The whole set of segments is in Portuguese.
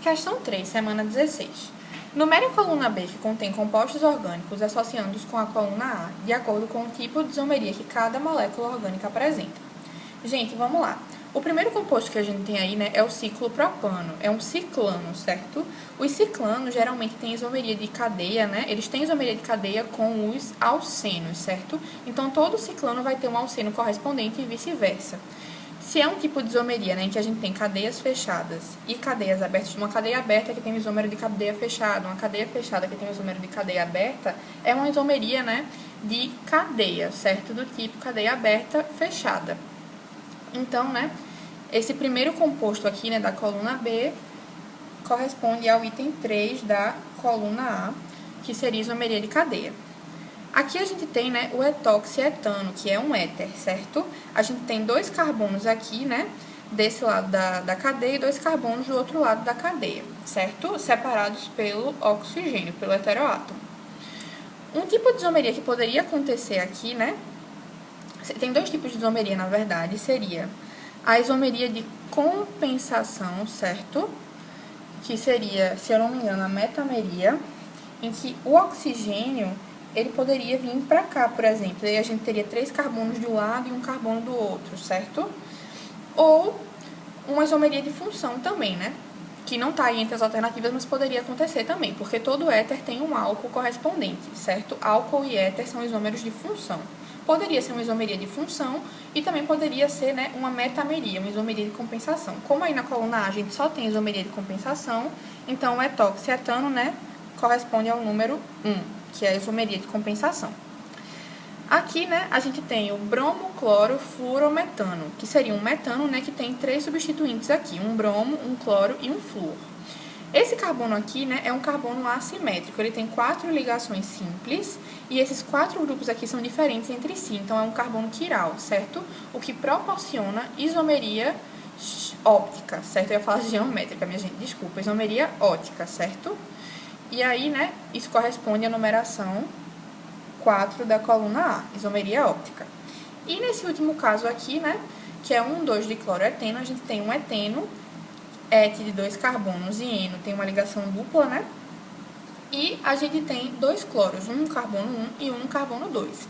Questão 3, semana 16. Numere a coluna B que contém compostos orgânicos associando-os com a coluna A, de acordo com o tipo de isomeria que cada molécula orgânica apresenta. Gente, vamos lá. O primeiro composto que a gente tem aí, né, é o ciclopropano. É um ciclano, certo? Os ciclanos geralmente têm isomeria de cadeia, né? Eles têm isomeria de cadeia com os alcenos, certo? Então, todo ciclano vai ter um alceno correspondente e vice-versa. Se é um tipo de isomeria, né, em que a gente tem cadeias fechadas e cadeias abertas, uma cadeia aberta que tem um isômero de cadeia fechada, uma cadeia fechada que tem um isômero de cadeia aberta, é uma isomeria, né, de cadeia, certo? Do tipo cadeia aberta fechada. Então, né, esse primeiro composto aqui, né, da coluna B, corresponde ao item 3 da coluna A, que seria isomeria de cadeia. Aqui a gente tem, né, o etoxietano, que é um éter, certo? A gente tem 2 carbonos aqui, né, desse lado da cadeia e 2 carbonos do outro lado da cadeia, certo? Separados pelo oxigênio, pelo heteroátomo. Um tipo de isomeria que poderia acontecer aqui, né, tem 2 tipos de isomeria, na verdade, seria a isomeria de compensação, certo? Que seria, se eu não me engano, a metameria, em que o oxigênio ele poderia vir para cá, por exemplo. Aí a gente teria 3 carbonos de um lado e 1 carbono do outro, certo? Ou uma isomeria de função também, né? Que não está aí entre as alternativas, mas poderia acontecer também, porque todo éter tem um álcool correspondente, certo? Álcool e éter são isômeros de função. Poderia ser uma isomeria de função e também poderia ser, né, uma metameria, uma isomeria de compensação. Como aí na coluna A a gente só tem isomeria de compensação, então o etoxietano, né, corresponde ao número 1, que é a isomeria de compensação. Aqui, né, a gente tem o bromoclorofluorometano, que seria um metano, né, que tem 3 substituintes aqui, um bromo, um cloro e um flúor. Esse carbono aqui, né, é um carbono assimétrico, ele tem 4 ligações simples e esses 4 grupos aqui são diferentes entre si, então é um carbono quiral, certo? O que proporciona isomeria óptica, certo? Eu ia falar geométrica, minha gente, desculpa, isomeria óptica, certo? E aí, né, isso corresponde à numeração 4 da coluna A, isomeria óptica. E nesse último caso aqui, né, que é 1,2 de cloroeteno, a gente tem um eteno, et de 2 carbonos e eno tem uma ligação dupla, né? E a gente tem 2 cloros, um carbono 1 e um carbono 2.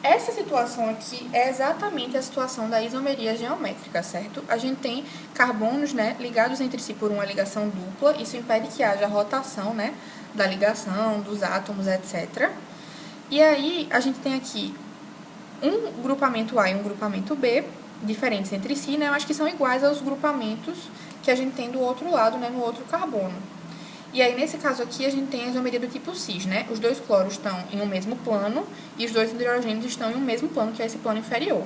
Essa situação aqui é exatamente a situação da isomeria geométrica, certo? A gente tem carbonos, né, ligados entre si por uma ligação dupla, isso impede que haja rotação, né, da ligação, dos átomos, etc. E aí, a gente tem aqui um grupamento A e um grupamento B, diferentes entre si, né, mas que são iguais aos grupamentos que a gente tem do outro lado, né, no outro carbono. E aí, nesse caso aqui, a gente tem a isomeria do tipo cis, né? Os 2 cloros estão em um mesmo plano e os 2 hidrogênios estão em um mesmo plano, que é esse plano inferior.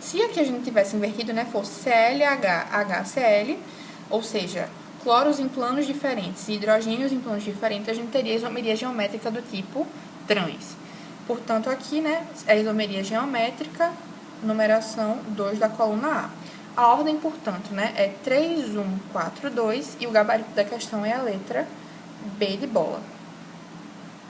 Se aqui a gente tivesse invertido, né, fosse ClH, HCl, ou seja, cloros em planos diferentes e hidrogênios em planos diferentes, a gente teria a isomeria geométrica do tipo trans. Portanto, aqui, né, é a isomeria geométrica, numeração 2 da coluna A. A ordem, portanto, né, é 3, 1, 4, 2 e o gabarito da questão é a letra B de bola.